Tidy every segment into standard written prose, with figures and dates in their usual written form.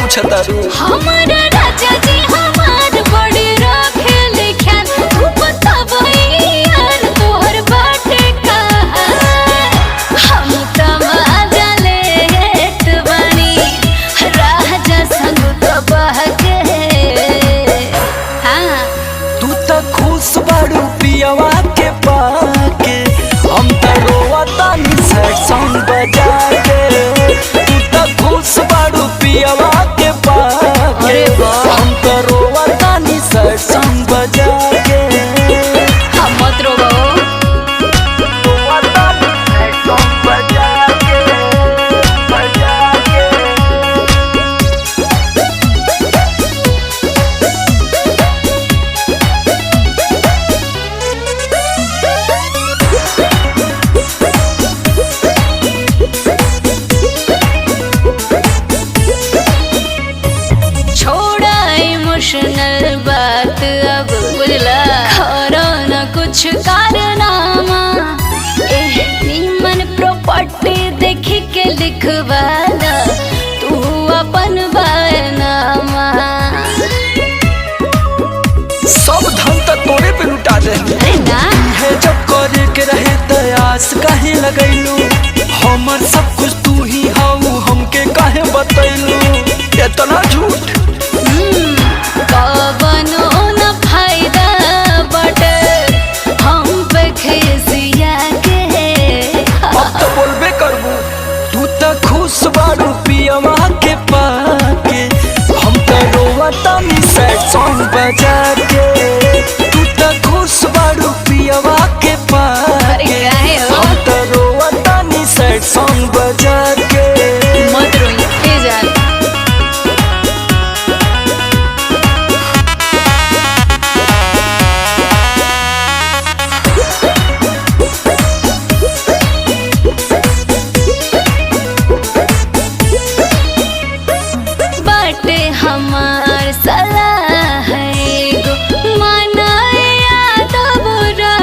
पूछता रू। हमारा राजा जी हमार बड़ी रखेले ख्याल, तू बताबई यार तोहर बाटे का। हम त मजा लेत बानी राजा संग तो बहके। हाँ तू तो खुश बाड़ू पियवा के पाके, हम तो रोवतानी सैड सॉन्ग बजा के। तू तो खुश बाड़ू पियवा के पाके, अरे वाह। हम तो रोवतानी सैड सॉन्ग बजा के। हम मत रोवो। रोवतानी सैड सॉन्ग बजा के, बजा के। छोड़ा इमोशनल बात अब बुझला, करो न कुछ कारनामा। नीमन प्रॉपर्टी देख के लिखवाला तू अपन बयानामा। सब धन तो तोरे पे लुटा दे। अरे ना है जब करे के रहे तयास काहे लगैलू, हमर सब कुछ तू ही हाउ हमके काहे बतैलू। इतना झूठ कवनो न फायदा बटे हम पे खिसिया के। अब तो बोलबे करबू। तू तो खुश बाड़ू पियवा के पाके, हम तो रोवतानी सैड सॉन्ग बजा के। तू तो खुश बाड़ू पियवा के अरे पाके, काहे हो? हम तो रोवतानी सैड सॉन्ग बजा के। मत रोई ए जान। बाटे हमार सलाह है गो मनाए यादव रा,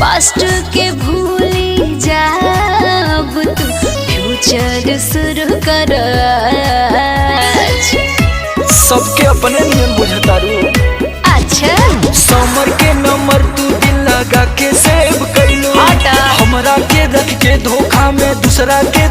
पास्ट के भूली जाब तू फ्यूचर शुरू कर। सबके अपने नियम बुझतारू। अच्छा समर के नंबर तू दिल लगा के सेव कैलू, हटा। हमरा के रख के धोखा में दूसरा के